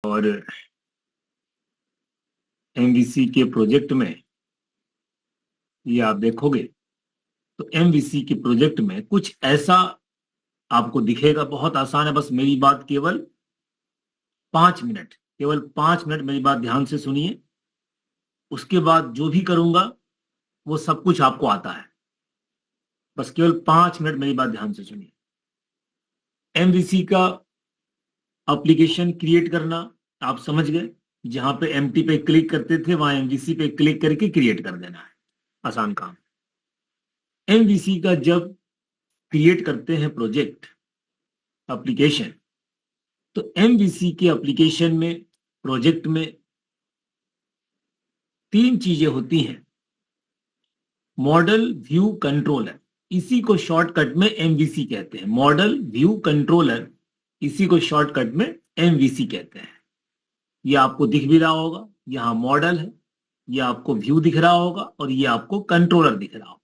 और एमवीसी के प्रोजेक्ट में ये आप देखोगे तो एमवीसी के प्रोजेक्ट में कुछ ऐसा आपको दिखेगा। बहुत आसान है, बस मेरी बात केवल 5 मिनट, केवल 5 मिनट मेरी बात ध्यान से सुनिए। उसके बाद जो भी करूंगा वो सब कुछ आपको आता है। बस केवल 5 मिनट मेरी बात ध्यान से सुनिए। एमवीसी का एप्लीकेशन क्रिएट करना आप समझ गए। जहां पे एमटी पे क्लिक करते थे वहां एमवीसी पे क्लिक करके क्रिएट कर देना है। आसान काम। एमवीसी का जब क्रिएट करते हैं प्रोजेक्ट एप्लीकेशन, तो एमवीसी के एप्लीकेशन में प्रोजेक्ट में 3 चीजें होती हैं। Model, view, controller. इसी को शॉर्टकट में एमवीसी कहते हैं। मॉडल, व्यू, कंट्रोलर, इसी को शॉर्टकट में एमवीसी कहते हैं। ये आपको दिख भी रहा होगा, यहां मॉडल है, ये आपको व्यू दिख रहा होगा और ये आपको कंट्रोलर दिख रहा होगा।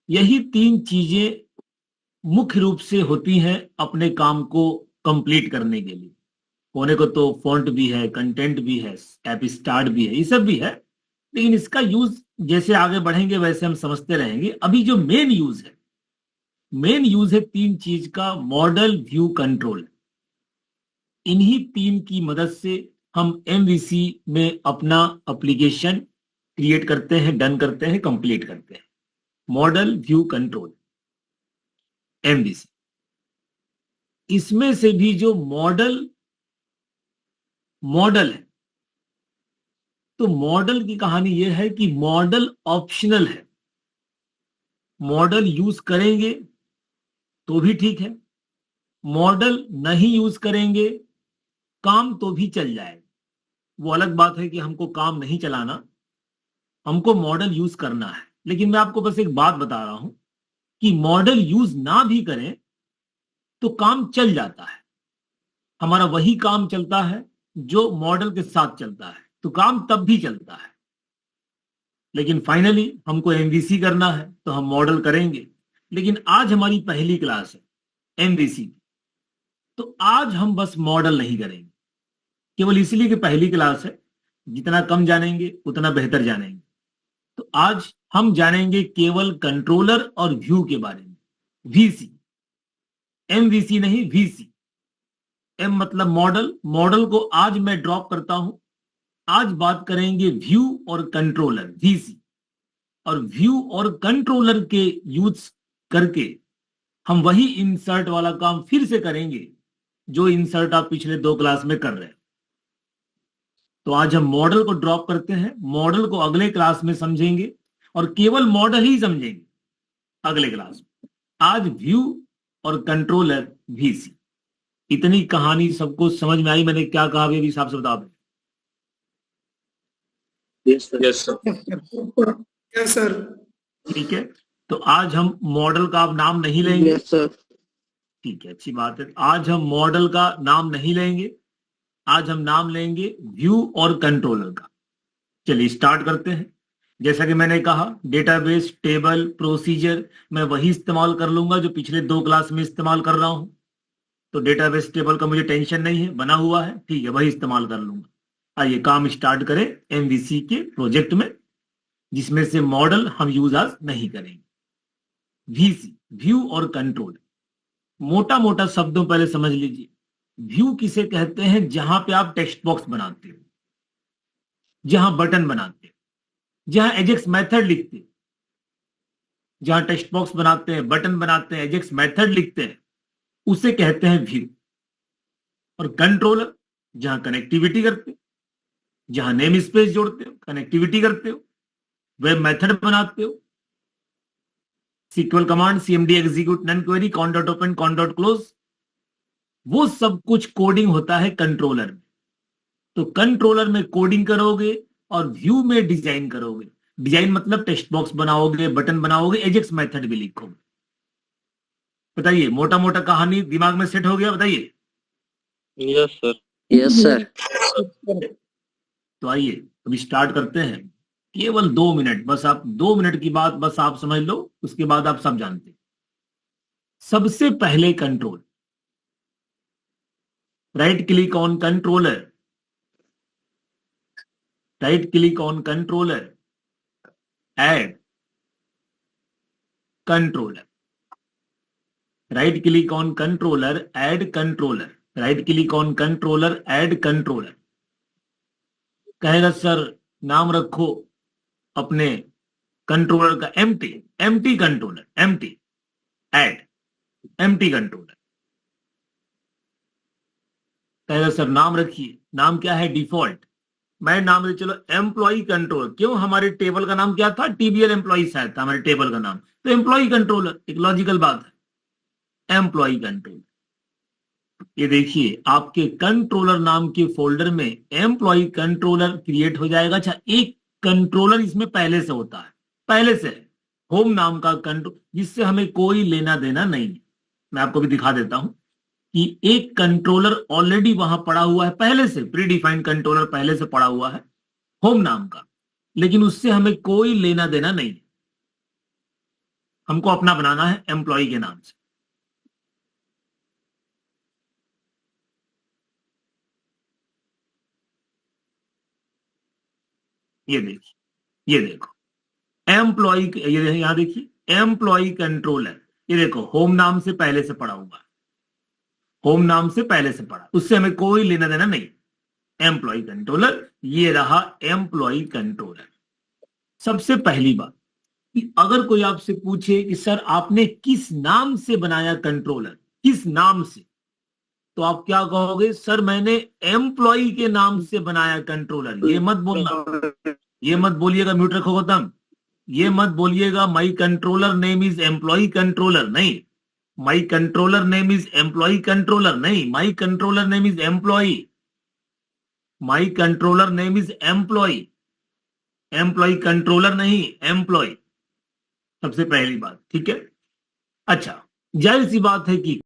यही 3 चीजें मुख्य रूप से होती हैं अपने काम को कंप्लीट करने के लिए। होने को तो फॉन्ट भी है, कंटेंट भी है, ऐप स्टार्ट भी है, ये सब भी है, लेकिन इसका यूज जैसे आगे बढ़ेंगे वैसे हम समझते रहेंगे। अभी जो मेन यूज है, मेन यूज है 3 चीज का, मॉडल, व्यू, कंट्रोल। इन्हीं 3 की मदद से हम एमवीसी में अपना एप्लीकेशन क्रिएट करते हैं, डन करते हैं, कंप्लीट करते हैं। Model, view, control, MVC. इसमें से भी जो मॉडल है, तो मॉडल की कहानी यह है कि मॉडल ऑप्शनल है। मॉडल यूज करेंगे तो भी ठीक है, मॉडल नहीं यूज करेंगे काम तो भी चल जाएगा। वो अलग बात है कि हमको काम नहीं चलाना, हमको मॉडल यूज करना है। लेकिन मैं आपको बस एक बात बता रहा हूं कि मॉडल यूज ना भी करें तो काम चल जाता है। हमारा वही काम चलता है जो मॉडल के साथ चलता है, तो काम तब भी चलता है। लेकिन फाइनली हमको एमवीसी करना है तो हम मॉडल करेंगे। लेकिन आज हमारी पहली क्लास है एमवीसी की, तो आज हम बस मॉडल नहीं करेंगे, केवल इसलिए कि पहली क्लास है। जितना कम जानेंगे उतना बेहतर जानेंगे। तो आज हम जानेंगे केवल कंट्रोलर और व्यू के बारे में। वीसी, एमवीसी नहीं, वीसी। एम मतलब मॉडल, मॉडल को आज मैं ड्रॉप करता हूं। आज बात करेंगे व्यू और कंट्रोलर, वीसी। और व्यू और कंट्रोलर के यूज करके हम वही इंसर्ट वाला काम फिर से करेंगे जो इंसर्ट आप पिछले 2 क्लास में कर रहे हैं। तो आज हम मॉडल को ड्रॉप करते हैं, मॉडल को अगले क्लास में समझेंगे और केवल मॉडल ही समझेंगे अगले क्लास में। आज व्यू और कंट्रोलर, वीसी। इतनी कहानी सबको समझ में आई? मैंने क्या कहा अभी हिसाब से बता दें। Yes sir. Yes sir. ठीक है, तो आज हम मॉडल का अब नाम नहीं लेंगे। Yes sir. ठीक है, अच्छी बात है। आज हम मॉडल का नाम नहीं लेंगे, आज हम नाम लेंगे व्यू और कंट्रोलर का। चलिए स्टार्ट करते हैं। जैसा कि मैंने कहा, डेटाबेस, टेबल, प्रोसीजर मैं वही इस्तेमाल कर लूंगा जो पिछले 2 क्लास में इस्तेमाल कर रहा हूं। तो डेटाबेस, टेबल का मुझे टेंशन नहीं है, बना हुआ है, ठीक है, वही इस्तेमाल कर लूंगा। आइए काम स्टार्ट करें एमवीसी के प्रोजेक्ट में, जिसमें से मॉडल हम यूज आज नहीं करेंगे। वीसी, व्यू और कंट्रोल। मोटा मोटा शब्दों पहले समझ लीजिए। व्यू किसे कहते हैं? जहां पे आप टेक्स्ट बॉक्स बनाते हो, जहां बटन बनाते हो, जहां एजेक्स मेथड लिखते हो। जहां टेक्स्ट बॉक्स बनाते हैं, बटन बनाते हैं, एजेक्स मेथड लिखते हैं, उसे कहते हैं व्यू। और कंट्रोलर जहां कनेक्टिविटी करते हो, जहां नेम स्पेस जोड़ते हो, कनेक्टिविटी करते हो, वेब मेथड बनाते हो, SQL command, CMD execute, non query, con dot open, con dot close, वो सब कुछ कोडिंग होता है कंट्रोलर में। तो कंट्रोलर में कोडिंग करोगे और व्यू में डिजाइन करोगे। डिजाइन मतलब टेक्स्ट बॉक्स बनाओगे, बटन बनाओगे, एजेक्स मेथड भी लिखोगे। बताइए, मोटा मोटा कहानी दिमाग में सेट हो गया? बताइए। Yes sir. Yes sir. तो आइए अभी स्टार्ट करते हैं। केवल 2 मिनट, बस आप 2 मिनट की बात बस आप समझ लो, उसके बाद आप सब जानते हैं। सबसे पहले control, right click on controller, right click on controller, add controller, right click on controller, add controller, right click on controller, add controller. कहेगा सर नाम रखो अपने कंट्रोलर का empty, empty controller, empty, add empty controller. कहेगा sir नाम रखिए, नाम क्या है डिफॉल्ट, मैं नाम दे चलो एम्प्लॉय कंट्रोलर। क्यों, हमारे टेबल का नाम क्या था, टीबीएल एम्प्लॉय शायद था हमारे टेबल का नाम, तो एम्प्लॉय कंट्रोलर, एक लॉजिकल बात है, एम्प्लॉय कंट्रोलर। ये देखिए आपके कंट्रोलर नाम के फोल्डर में एम्प्लॉय कंट्रोलर क्रिएट हो जाएगा। अच्छा, एक कंट्रोलर इसमें पहले से होता है, पहले से होम नाम का कंट्रोल, जिससे हमें कोई लेना देना नहीं है। मैं आपको भी दिखा देता हूं कि एक कंट्रोलर ऑलरेडी वहां पड़ा हुआ है, पहले से प्री डिफाइंड कंट्रोलर पहले से पड़ा हुआ है होम नाम का, लेकिन उससे हमें कोई लेना देना नहीं है, हमको अपना बनाना है एम्प्लॉय के नाम से। ये देखिए, ये देखो एम्प्लॉय, ये यहां देखिए एम्प्लॉय कंट्रोलर, ये देखो होम नाम से पहले से पड़ा हुआ है, होम नाम से पहले से पड़ा, उससे हमें कोई लेना देना नहीं, एम्प्लॉय कंट्रोलर। ये रहा एम्प्लॉय कंट्रोलर। सबसे पहली बात कि अगर कोई आपसे पूछे कि सर आपने किस नाम से बनाया कंट्रोलर, किस नाम से, तो आप क्या कहोगे, सर मैंने एम्प्लॉय के नाम से बनाया कंट्रोलर। ये मत बोलना, ये मत बोलिएगा, म्यूट रखो गौतम, ये मत बोलिएगा my controller name is employ controller, नहीं, my controller name is employ controller नहीं, my controller name is employ, my controller name is employ, employ controller नहीं, एम्प्लॉय। सबसे पहली बात, ठीक है। अच्छा, जाहिर सी बात है कि